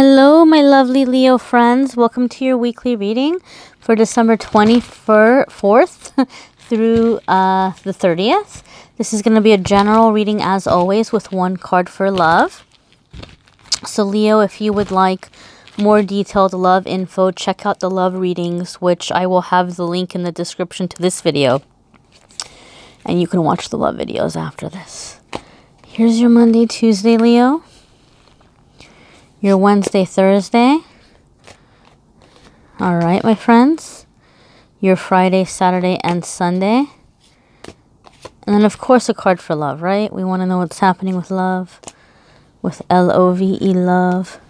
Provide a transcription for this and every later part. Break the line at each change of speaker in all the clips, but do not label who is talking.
Hello, my lovely Leo friends. Welcome to your weekly reading for December 24th through the 30th. This is going to be a general reading as always with one card for love. So Leo, if you would like more detailed love info, check out the love readings, which I will have the link in the description to this video. And you can watch the love videos after this. Here's your Monday, Tuesday, Leo. Your Wednesday, Thursday. All right, my friends. Your Friday, Saturday, and Sunday. And then, of course, a card for love, right? We want to know what's happening with love. With L-O-V-E, love.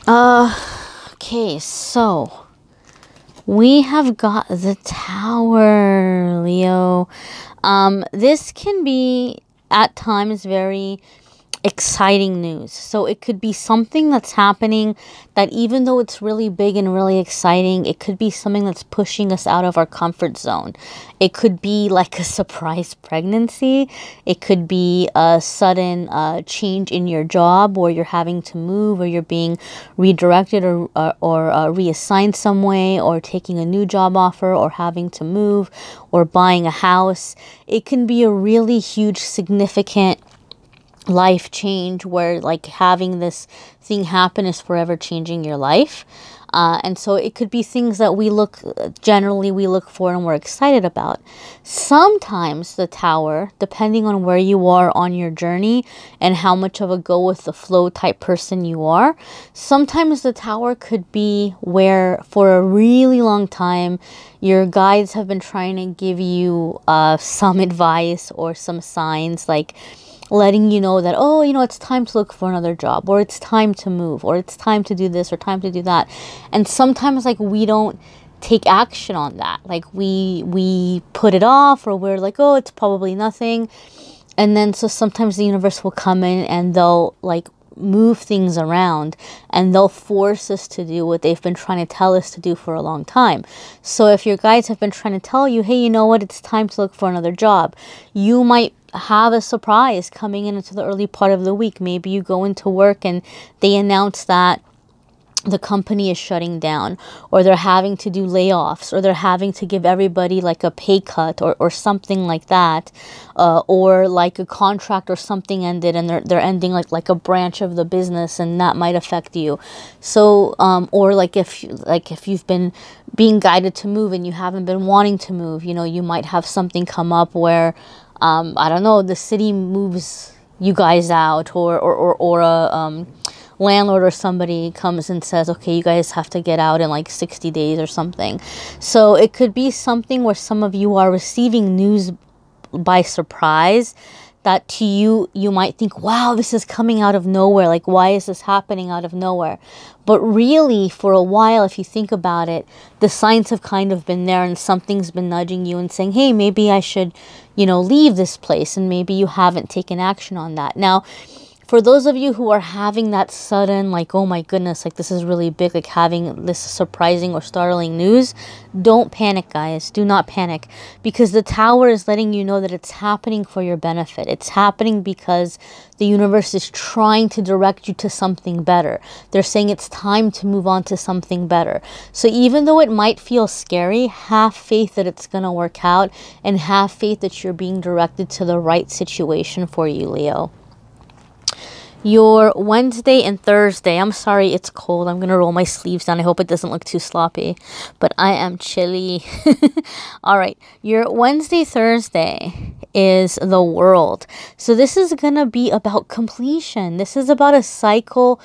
Okay, so we have got the Tower, Leo. This can be, at times, very exciting news. So it could be something that's happening that even though it's really big and really exciting, it could be something that's pushing us out of our comfort zone. It could be like a surprise pregnancy. It could be a sudden change in your job, or you're having to move, or you're being redirected or reassigned some way, or taking a new job offer, or having to move, or buying a house. It can be a really huge, significant life change where like having this thing happen is forever changing your life. And so it could be things that we look for and we're excited about. Sometimes the Tower, depending on where you are on your journey and how much of a go with the flow type person you are, sometimes the Tower could be where for a really long time your guides have been trying to give you some advice or some signs, like letting you know that, oh, it's time to look for another job, or it's time to move, or it's time to do this, or time to do that. And sometimes like we don't take action on that. Like we put it off, or we're like, oh, it's probably nothing. And then so sometimes the universe will come in and they'll like move things around, and they'll force us to do what they've been trying to tell us to do for a long time. So if your guides have been trying to tell you, hey, you know what, it's time to look for another job, you might have a surprise coming into the early part of the week. Maybe you go into work and they announce that the company is shutting down, or they're having to do layoffs, or they're having to give everybody like a pay cut, or something like that, or like a contract or something ended and they're ending like a branch of the business, and that might affect you. So or like if you've been being guided to move and you haven't been wanting to move, you might have something come up where I don't know, the city moves you guys out, or a landlord or somebody comes and says, okay, you guys have to get out in like 60 days or something. So it could be something where some of you are receiving news by surprise that to you might think, wow, this is coming out of nowhere. Like, why is this happening out of nowhere? But really, for a while, if you think about it, the signs have kind of been there, and something's been nudging you and saying, hey, maybe I should, leave this place. And maybe you haven't taken action on that. Now, for those of you who are having that sudden, like, oh my goodness, like this is really big, like having this surprising or startling news, don't panic, guys. Do not panic, because the Tower is letting you know that it's happening for your benefit. It's happening because the universe is trying to direct you to something better. They're saying it's time to move on to something better. So even though it might feel scary, have faith that it's going to work out, and have faith that you're being directed to the right situation for you, Leo. Your Wednesday and Thursday, I'm sorry, it's cold. I'm going to roll my sleeves down. I hope it doesn't look too sloppy, but I am chilly. All right, your Wednesday, Thursday is the World. So this is going to be about completion. This is about a cycle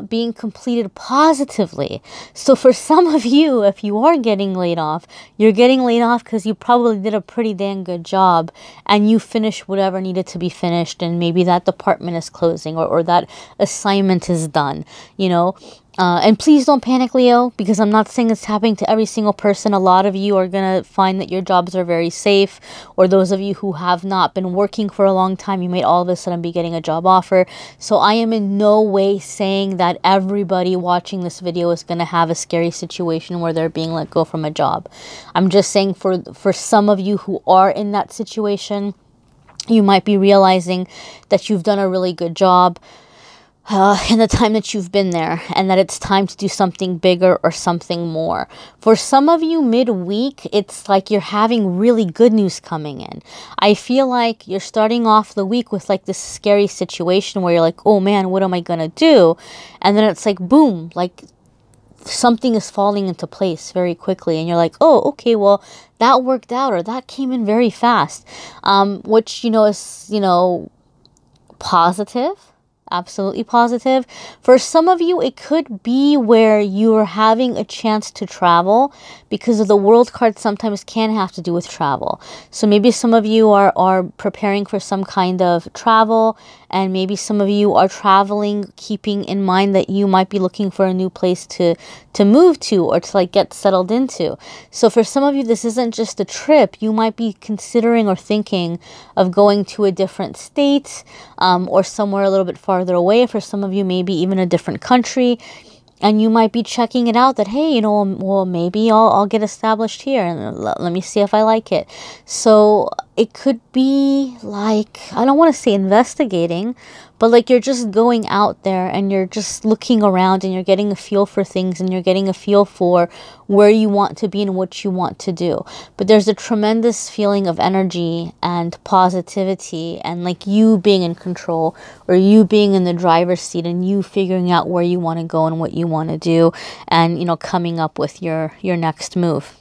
being completed positively. So for some of you, if you are getting laid off, you're getting laid off because you probably did a pretty dang good job and you finished whatever needed to be finished, and maybe that department is closing, or that assignment is done, and please don't panic, Leo, because I'm not saying it's happening to every single person. A lot of you are going to find that your jobs are very safe, or those of you who have not been working for a long time, you might all of a sudden be getting a job offer. So I am in no way saying that everybody watching this video is going to have a scary situation where they're being let go from a job. I'm just saying for some of you who are in that situation, you might be realizing that you've done a really good job, in the time that you've been there, and that it's time to do something bigger or something more. For some of you, midweek, it's like you're having really good news coming in. I feel like you're starting off the week with like this scary situation where you're like, oh man, what am I gonna do? And then it's like, boom, like something is falling into place very quickly, and you're like, oh, okay, well, that worked out, or that came in very fast, which, is, positive. Absolutely positive. For some of you, it could be where you are having a chance to travel, because of the world card sometimes can have to do with travel. So maybe some of you are preparing for some kind of travel, and maybe some of you are traveling keeping in mind that you might be looking for a new place to move to, or to like get settled into. So for some of you, this isn't just a trip. You might be considering or thinking of going to a different state, or somewhere a little bit farther away. For some of you, maybe even a different country. And you might be checking it out that, hey, well, maybe I'll get established here, and let me see if I like it. So it could be like, I don't want to say investigating, but like you're just going out there and you're just looking around, and you're getting a feel for things, and you're getting a feel for where you want to be and what you want to do. But there's a tremendous feeling of energy and positivity, and like you being in control, or you being in the driver's seat, and you figuring out where you want to go and what you want to do, and coming up with your next move.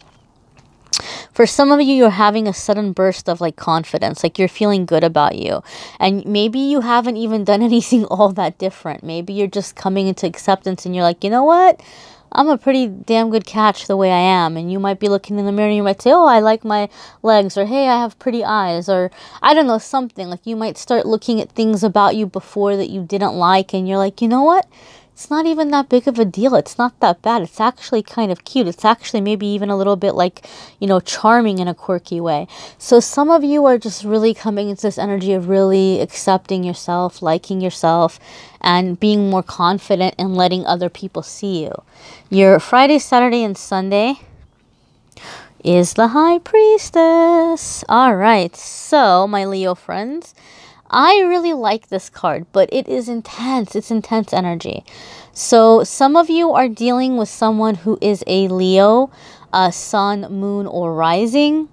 For some of you, you're having a sudden burst of like confidence, like you're feeling good about you. And maybe you haven't even done anything all that different. Maybe you're just coming into acceptance, and you're like, you know what? I'm a pretty damn good catch the way I am. And you might be looking in the mirror, and you might say, oh, I like my legs, or hey, I have pretty eyes, or I don't know, something. Like you might start looking at things about you before that you didn't like, and you're like, you know what? It's not even that big of a deal. It's not that bad. It's actually kind of cute. It's actually maybe even a little bit like, charming in a quirky way. So some of you are just really coming into this energy of really accepting yourself, liking yourself, and being more confident in letting other people see you. Your Friday, Saturday, and Sunday is the High Priestess. All right. So, my Leo friends, I really like this card, but it is intense. It's intense energy. So some of you are dealing with someone who is a Leo, sun, moon, or rising.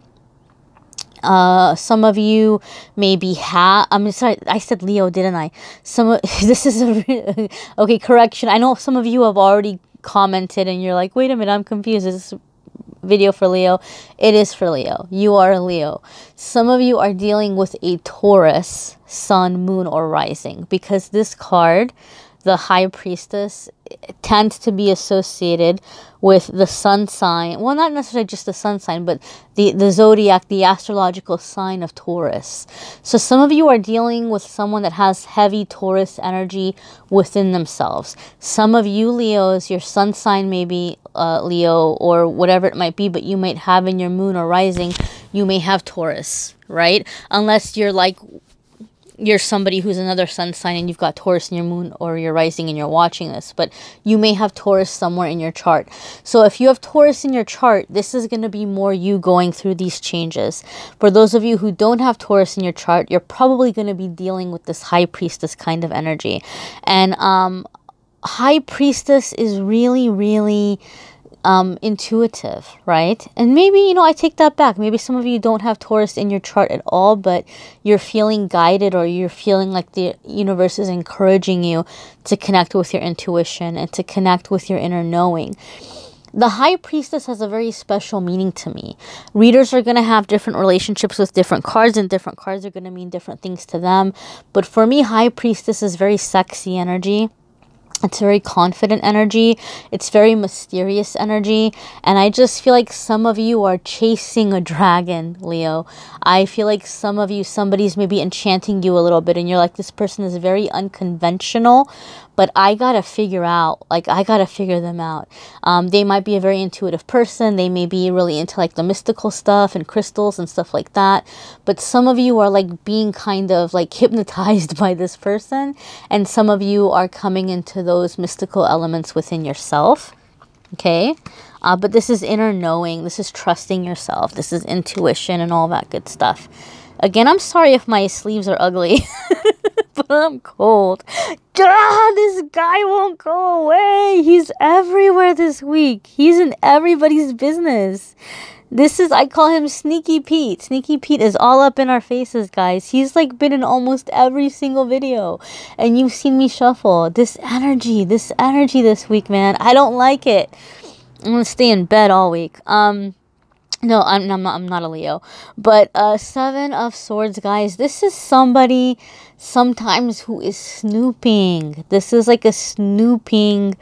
Some of you maybe I'm sorry, I said Leo, didn't I? This is okay, correction. I know some of you have already commented, and you're like, wait a minute, I'm confused. Is this video for Leo? It is for Leo. You are a Leo. Some of you are dealing with a Taurus, sun, moon, or rising, because this card, the High Priestess, tends to be associated with the sun sign. Well, not necessarily just the sun sign, but the zodiac, the astrological sign of Taurus. So some of you are dealing with someone that has heavy Taurus energy within themselves. Some of you Leos, your sun sign may be Leo, or whatever it might be, but you might have in your moon or rising, you may have Taurus, right? Unless you're somebody who's another sun sign, and you've got Taurus in your moon or your rising, and you're watching this, but you may have Taurus somewhere in your chart. So if you have Taurus in your chart, this is going to be more you going through these changes. For those of you who don't have Taurus in your chart, you're probably going to be dealing with this High Priestess kind of energy. And High Priestess is really, really intuitive, right? And maybe, I take that back. Maybe some of you don't have Taurus in your chart at all, but you're feeling guided, or you're feeling like the universe is encouraging you to connect with your intuition and to connect with your inner knowing. The High Priestess has a very special meaning to me. Readers are going to have different relationships with different cards, and different cards are going to mean different things to them. But for me, High Priestess is very sexy energy. It's very confident energy. It's very mysterious energy. And I just feel like some of you are chasing a dragon, Leo. I feel like some of you, somebody's maybe enchanting you a little bit, and you're like, this person is very unconventional, but I gotta figure them out. They might be a very intuitive person. They may be really into like the mystical stuff and crystals and stuff like that. But some of you are like being kind of like hypnotized by this person. And some of you are coming into those mystical elements within yourself. Okay. But this is inner knowing. This is trusting yourself. This is intuition and all that good stuff. Again, I'm sorry if my sleeves are ugly. but I'm cold. This guy won't go away. He's everywhere this week. He's in everybody's business. I call him Sneaky Pete. Sneaky Pete is all up in our faces, guys. He's like been in almost every single video. And you've seen me shuffle. This energy this week, man. I don't like it. I'm going to stay in bed all week. No, I'm not a Leo. But Seven of Swords, guys. This is somebody sometimes who is snooping. This is like a snooping,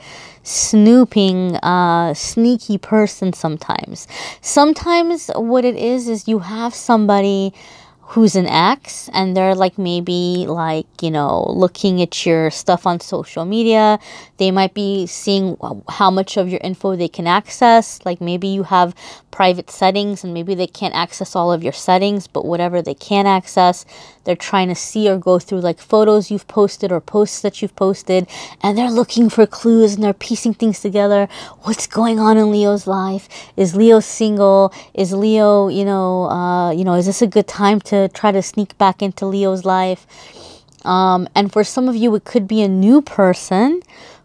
sneaky person sometimes. Sometimes what it is you have somebody who's an ex, and they're like maybe like, you know, looking at your stuff on social media. They might be seeing how much of your info they can access. Like maybe you have private settings and maybe they can't access all of your settings, but whatever they can access, they're trying to see or go through like photos you've posted or posts that you've posted, and they're looking for clues and they're piecing things together. What's going on in Leo's life? Is Leo single? Is Leo, is this a good time to try to sneak back into Leo's life? And for some of you, it could be a new person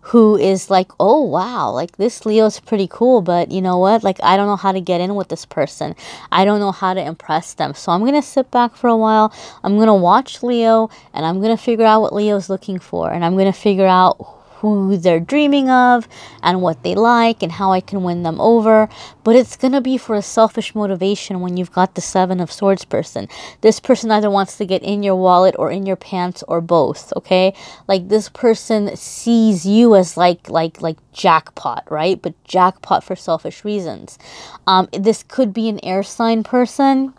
who is like, oh, wow, like this Leo's pretty cool, but you know what? Like, I don't know how to get in with this person. I don't know how to impress them. So I'm going to sit back for a while. I'm going to watch Leo, and I'm going to figure out what Leo's looking for. And I'm going to figure out who they're dreaming of and what they like and how I can win them over. But it's going to be for a selfish motivation when you've got the Seven of Swords person. This person either wants to get in your wallet or in your pants or both, okay? Like this person sees you as like jackpot, right? But jackpot for selfish reasons. This could be an air sign person.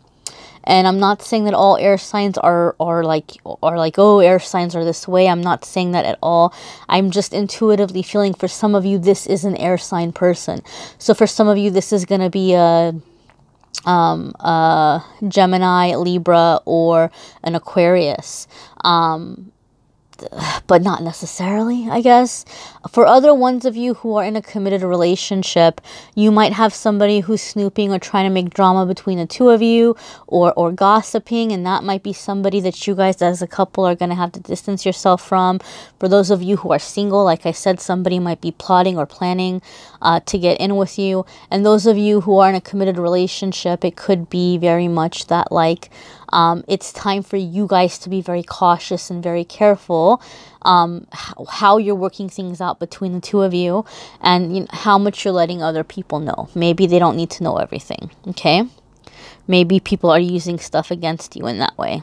And I'm not saying that all air signs are like, oh, air signs are this way. I'm not saying that at all. I'm just intuitively feeling for some of you, this is an air sign person. So for some of you, this is going to be a Gemini, Libra, or an Aquarius. But not necessarily, I guess. For other ones of you who are in a committed relationship, you might have somebody who's snooping or trying to make drama between the two of you, or gossiping, and that might be somebody that you guys as a couple are going to have to distance yourself from. For those of you who are single, like I said, somebody might be plotting or planning to get in with you. And those of you who are in a committed relationship, it could be very much that like, it's time for you guys to be very cautious and very careful how you're working things out between the two of you, and how much you're letting other people know. Maybe they don't need to know everything, okay? Maybe people are using stuff against you in that way.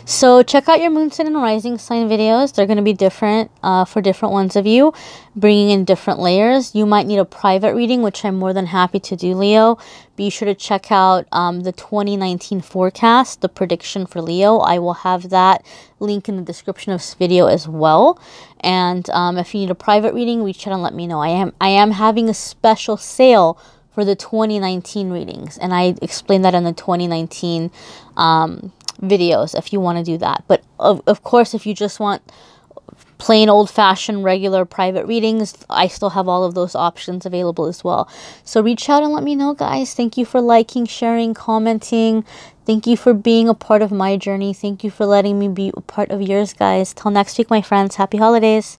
So check out your moon sign and rising sign videos. They're going to be different for different ones of you, bringing in different layers. You might need a private reading, which I'm more than happy to do, Leo. Be sure to check out the 2019 forecast, the prediction for Leo. I will have that link in the description of this video as well. And if you need a private reading, reach out and let me know. I am having a special sale for the 2019 readings, and I explained that in the 2019 videos if you want to do that. But of course, if you just want plain old-fashioned regular private readings, I still have all of those options available as well. So reach out and let me know, guys. Thank you for liking, sharing, commenting. Thank you for being a part of my journey. Thank you for letting me be a part of yours, guys. Till next week, my friends. Happy holidays.